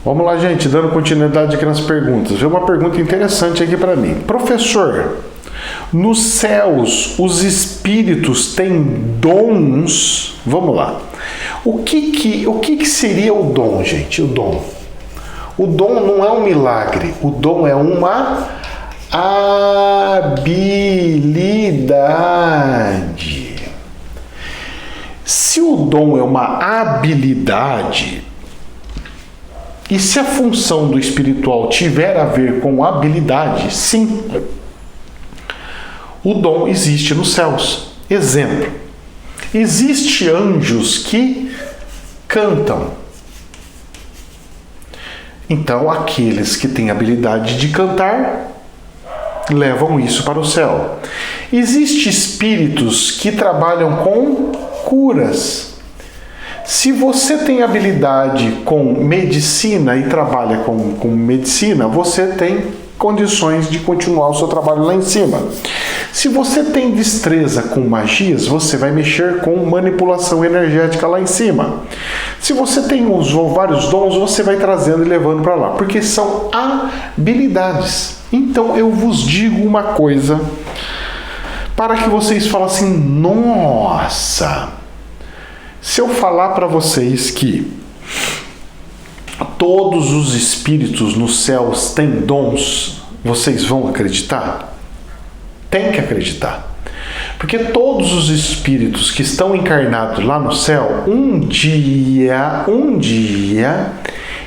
Vamos lá, gente, dando continuidade aqui nas perguntas. Veio uma pergunta interessante aqui para mim. Professor, nos céus os espíritos têm dons? Vamos lá. O que seria o dom, gente? O dom. O dom não é um milagre. O dom é uma habilidade. Se o dom é uma habilidade, e se a função do espiritual tiver a ver com habilidade, sim, o dom existe nos céus. Exemplo, existem anjos que cantam. Então, aqueles que têm habilidade de cantar, levam isso para o céu. Existem espíritos que trabalham com curas. Se você tem habilidade com medicina e trabalha com medicina, você tem condições de continuar o seu trabalho lá em cima. Se você tem destreza com magias, você vai mexer com manipulação energética lá em cima. Se você usou vários dons, você vai trazendo e levando para lá, porque são habilidades. Então eu vos digo uma coisa, para que vocês falem assim, nossa, se eu falar para vocês que todos os espíritos nos céus têm dons, vocês vão acreditar? Tem que acreditar. Porque todos os espíritos que estão encarnados lá no céu, um dia,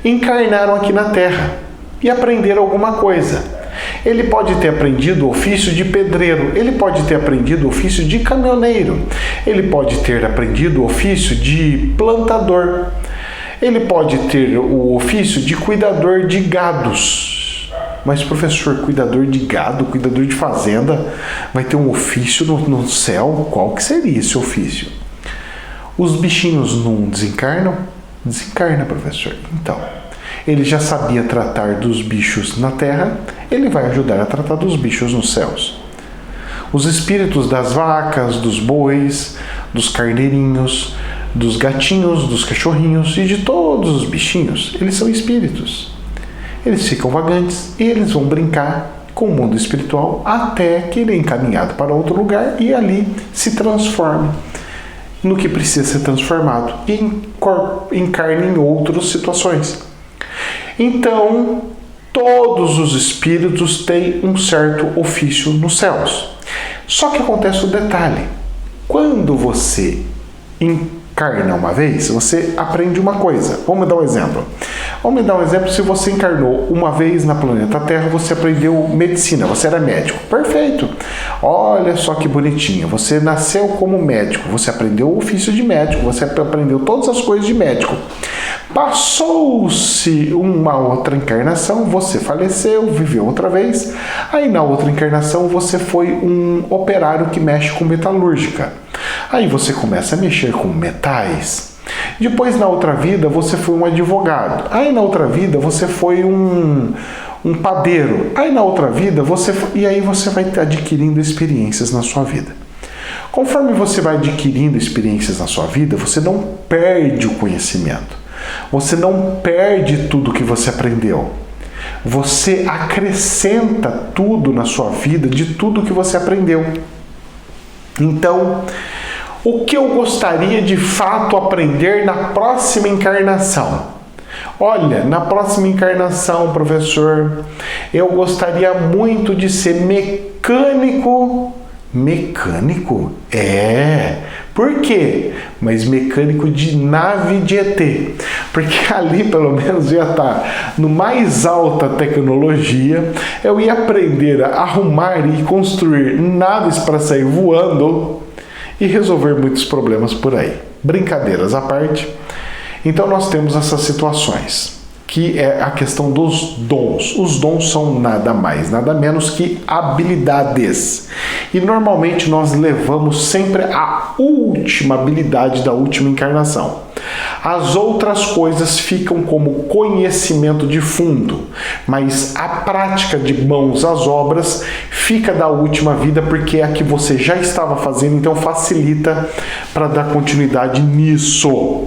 encarnaram aqui na Terra e aprenderam alguma coisa. Ele pode ter aprendido o ofício de pedreiro, ele pode ter aprendido o ofício de caminhoneiro, ele pode ter aprendido o ofício de plantador, ele pode ter o ofício de cuidador de gados. Mas, professor, cuidador de gado, cuidador de fazenda, vai ter um ofício no céu? Qual que seria esse ofício? Os bichinhos não desencarnam? Desencarna, professor. Então, ele já sabia tratar dos bichos na terra, ele vai ajudar a tratar dos bichos nos céus. Os espíritos das vacas, dos bois, dos carneirinhos, dos gatinhos, dos cachorrinhos e de todos os bichinhos, eles são espíritos. Eles ficam vagantes e eles vão brincar com o mundo espiritual até que ele é encaminhado para outro lugar e ali se transforme no que precisa ser transformado e encarne em outras situações. Então, todos os espíritos têm um certo ofício nos céus. Só que acontece um detalhe. Quando você encarna uma vez, você aprende uma coisa. Vamos dar um exemplo. Se você encarnou uma vez na planeta Terra, você aprendeu medicina, você era médico. Perfeito. Olha só que bonitinho. Você nasceu como médico, você aprendeu o ofício de médico, você aprendeu todas as coisas de médico. Passou-se uma outra encarnação, você faleceu, viveu outra vez. Aí na outra encarnação você foi um operário que mexe com metalúrgica. Aí você começa a mexer com metais. Depois, na outra vida, você foi um advogado. Aí, na outra vida, você foi um padeiro. Aí, na outra vida, e aí você vai adquirindo experiências na sua vida. Conforme você vai adquirindo experiências na sua vida, você não perde o conhecimento. Você não perde tudo que você aprendeu. Você acrescenta tudo na sua vida de tudo que você aprendeu. Então, o que eu gostaria de fato aprender na próxima encarnação? Olha, na próxima encarnação, professor, eu gostaria muito de ser mecânico. Mecânico? Por quê? Mas mecânico de nave de ET. Porque ali, pelo menos, ia estar no mais alta tecnologia. Eu ia aprender a arrumar e construir naves para sair voando e resolver muitos problemas por aí. Brincadeiras à parte. Então nós temos essas situações, que é a questão dos dons. Os dons são nada mais, nada menos que habilidades. E normalmente nós levamos sempre a última habilidade da última encarnação. As outras coisas ficam como conhecimento de fundo, mas a prática de mãos às obras fica da última vida, porque é a que você já estava fazendo, então facilita para dar continuidade nisso.